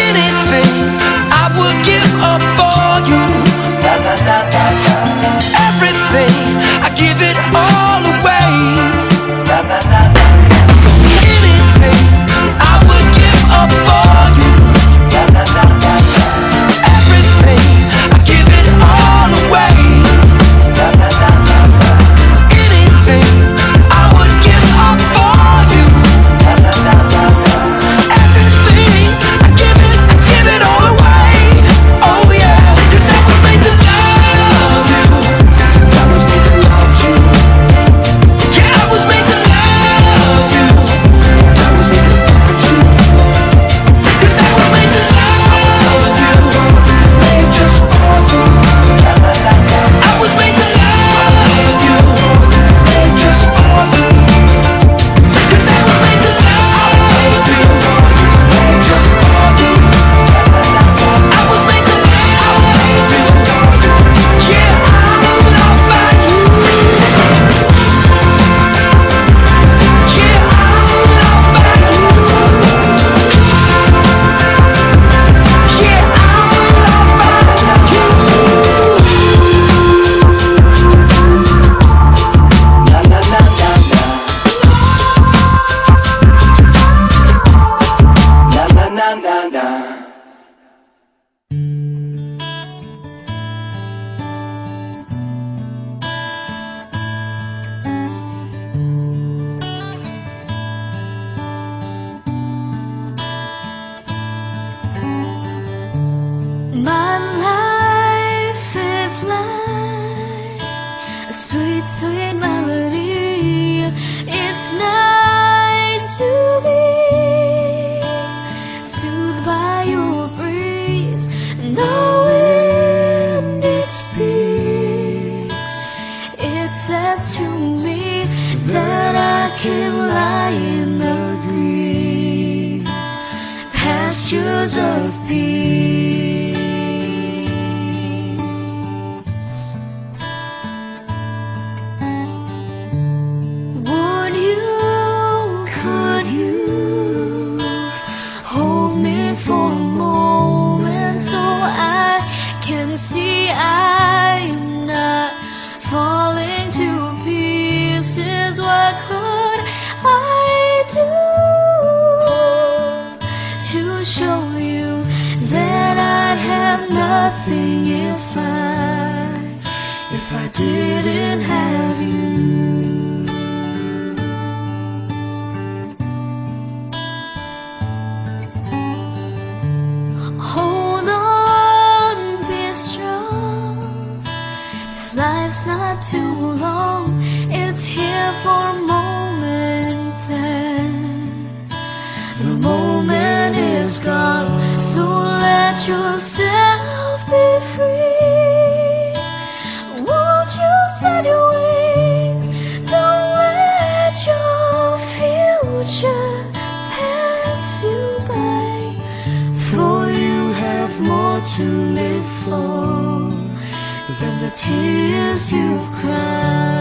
Anything I would give up for you. Everything, I give it all away. Anything I would give up for you. Everything, I give it all away. Anything I would give up for you. Everything, I give it all away. Oh yeah, 'cause I was made to love you. I was made to love you. Yeah, I was made to love you. I was made to love you. 'Cause I was made to love you. Made just for you. I was made to love you. Made just for you. 'Cause I was made to love you. Made just for you. I was made to love you. Yeah, I'm loved by you. Yeah, I'm loved by you. Yeah, I'm loved by you. Na na na na na. Na na na na na. My life is like a sweet, sweet melody. It's nice to be soothed by your breeze. And the wind, it speaks. It says to me that I can lie in the green pastures of peace. Would you, could you hold me for a moment so I can see I'm not falling to pieces? What could I do to show you that I'd have nothing if I didn't have you? Hold on, be strong. This life's not too long. It's here for a moment, then the moment is gone. So let yourself be free. Won't you spread your wings? Don't let your future pass you by. For you have more to live for than the tears you've cried.